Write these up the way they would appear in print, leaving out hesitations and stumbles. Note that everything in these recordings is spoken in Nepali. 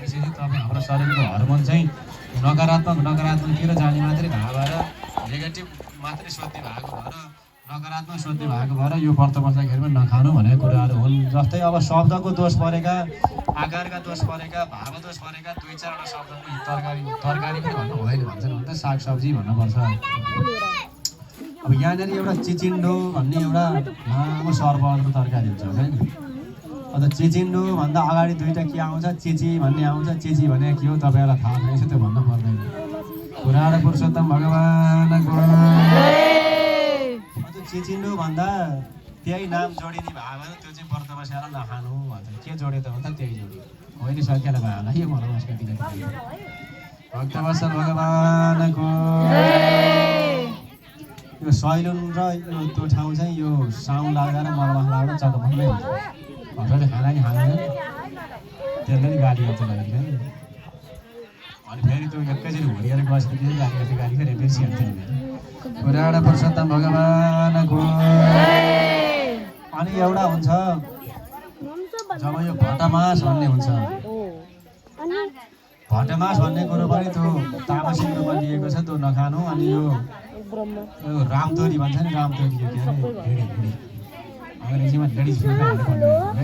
खाइसकेपछि तपाईँ हाम्रो शरीरको हर्मोन चाहिँ नकारात्मकतिर जाने मात्रै भएर नेगेटिभ मात्रै सोध्ने भएको भएर नकारात्मक सोध्ने भएको भएर यो व्रत बस्दाखेरिमा नखानु भनेको कुराहरू हुन्। जस्तै अब शब्दको दोष परेका, आकारका दोष परेका, भाव दोष परेका 2-4वटा शब्दको तरकारी पनि भन्नु हुँदैन भन्छन् भने त सागसब्जी भन्नुपर्छ। अब यहाँनिर एउटा चिचिन्डो भन्ने एउटा लामो सर्पको तरकारी हुन्छ है। अन्त चिचिन्डो भन्दा अगाडि दुईवटा के आउँछ, चिची भन्ने आउँछ। चिची भने के हो तपाईँहरूलाई थाहा छैन, त्यो भन्नु पर्दैन। पुराण पुरुषोत्तम भगवानको चिचिन्डो भन्दा त्यही नाम जोडिने भयो भने त्यो चाहिँ व्रत बसेर नखानु भन्छ। के जोड्यो त भन्दा त्यही जोड्यो होइन, सकिहाल्यो भयो होला यो मलाई संस्कृति भक्तवत्सल भगवानको। यो सैलुन र त्यो ठाउँ चाहिँ यो साउन लाग्दा र मलमसलाबाट चकमक्कै हुन्छ। भक्तले खाना नि खाँदैन, त्यसले नि गाली गर्छ लगेर अनि फेरि त्यो एकैचोटि हुर्केर बसेपछि गाली फेरि बिर्सिहाल्छ नि। पुराण पुरुषोत्तम भगवानको। अनि एउटा हुन्छ जब यो भटमास भन्ने हुन्छ, भटमास भन्ने कुरो पनि त्यो तामसिक रूपमा लिएको छ, त्यो नखानु। अनि यो रामतोरी भन्छ नि, रामतोरी यो के अरे भिडी अङ्ग्रेजीमा लेडिज फिङ्गर भन्ने है,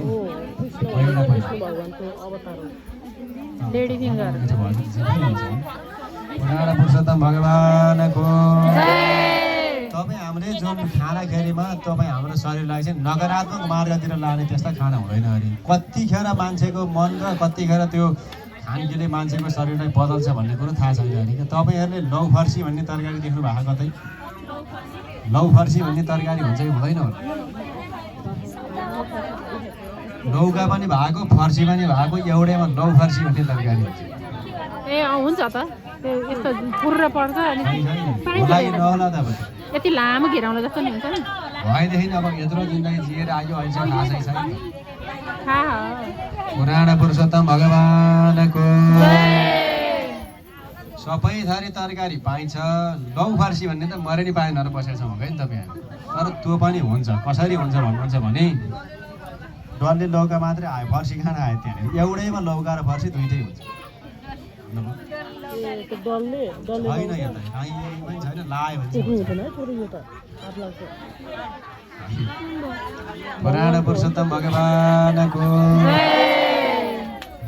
पुराण पुरुषोत्तम भगवानको। तपाईँ हामीले जुन खाँदाखेरिमा तपाईँ हाम्रो शरीरलाई चाहिँ नकारात्मक मार्गतिर लाने त्यस्ता खाना हुँदैन अरे। कतिखेर मान्छेको मन र कतिखेर त्यो खानपिनले मान्छेको शरीरलाई बदल्छ भन्ने कुरो थाहा छैन अरे। तपाईँहरूले लौ फर्सी भन्ने तरकारी देख्नु भएको कतै? लौ फर्सी भन्ने तरकारी हुन्छ कि हुँदैन? लौका पनि भएको, फर्सी पनि भएको, एउटैमा लौ फर्सी भन्ने तरकारी हुन्छ। ए हुन्छ त, यस्तो पुर्र पर्छ अनि नहोला त यति लामो घेराउला जस्तो नि हुन्छ नि। भएदेखि अब यत्रो जिन्दगी जिएर आयो अहिलेसम्म खासै छैन। पुराण पुरुषोत्तम भगवानको। सबै थरी तरकारी पाइन्छ। लौ फर्सी भन्ने त मरे नि पाएन बसेको छ है तपाईँ। तर त्यो पनि हुन्छ। कसरी हुन्छ भन्नुहुन्छ भने डल्ले लौका मात्रै आयो, फर्सी खान आयो त्यहाँनिर। एउटैमा लौका र फर्सी दुइटै हुन्छ। छैन यहाँ त काहीँ पनि छैन, लायो भने पुराण पुरुषोत्तम भगवानको।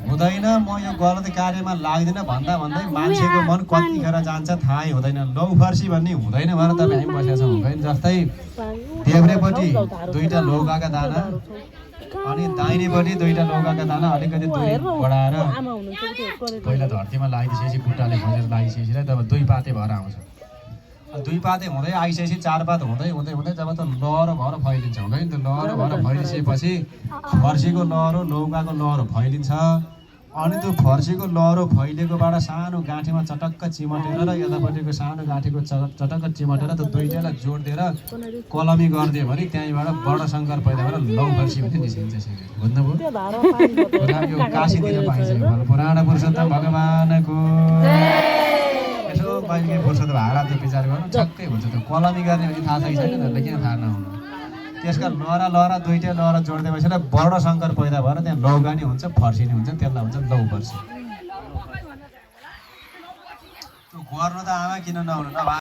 हुँदैन म यो गलत कार्यमा लाग्दिनँ भन्दा भन्दै मान्छेको मन कतिखेर जान्छ थाहै हुँदैन। लौ फर्सी भन्ने हुँदैन भनेर तपाईँ हामी बसेका छौँ होइन। जस्तै देब्रेपट्टि दुईवटा लौकाका दाना अनि दाहिनेपट्टि दुईवटा लौकाका दाना अलिकति दुरी बढाएर पहिला धरतीमा लगाइदिएपछि खुट्टाले खोजेर लगाइसकेपछि तब दुई पाते भएर आउँछ। दुई पाते हुँदै आइसकेपछि चार पात हुँदै हुँदै हुँदै जब त लहरो भएर फैलिन्छ हुँदैन त। लहरो भएर फैलिसकेपछि फर्सीको लहरो लौकाको लहरो फैलिन्छ। अनि त्यो फर्सीको लहरो फैलिएकोबाट सानो गाँठीमा चटक्क चिमटेर र यतापट्टिको सानो गाँठीको चटक्क चिमटेर त्यो दुईटालाई जोडिदिएर कलमी गरिदियो भने त्यहीँबाट बडा शङ्कर पैदा भएर लौ फर्सी भन्ने निस्किन्छ। बुझ्नुभयो? यो काशीतिर पाइन्छ। पुराण पुरुषोत्तम भगवानको। यसो कहिले फुर्सद भाडा त्यो विचार गर्नु छक्कै हुन्छ। त्यो कलमी गर्ने भने थाहा छैन त्यसले किन थाहा नहुनु। त्यसका लहरा दुईवटा लहरा जोडिदिएपछि बडा शङ्कर पैदा भएर त्यहाँ लौका नि हुन्छ, फर्सी नि हुन्छ, त्यसलाई हुन्छ लौ फर्सी। त्यो गर्नु त आमा किन नहुनु।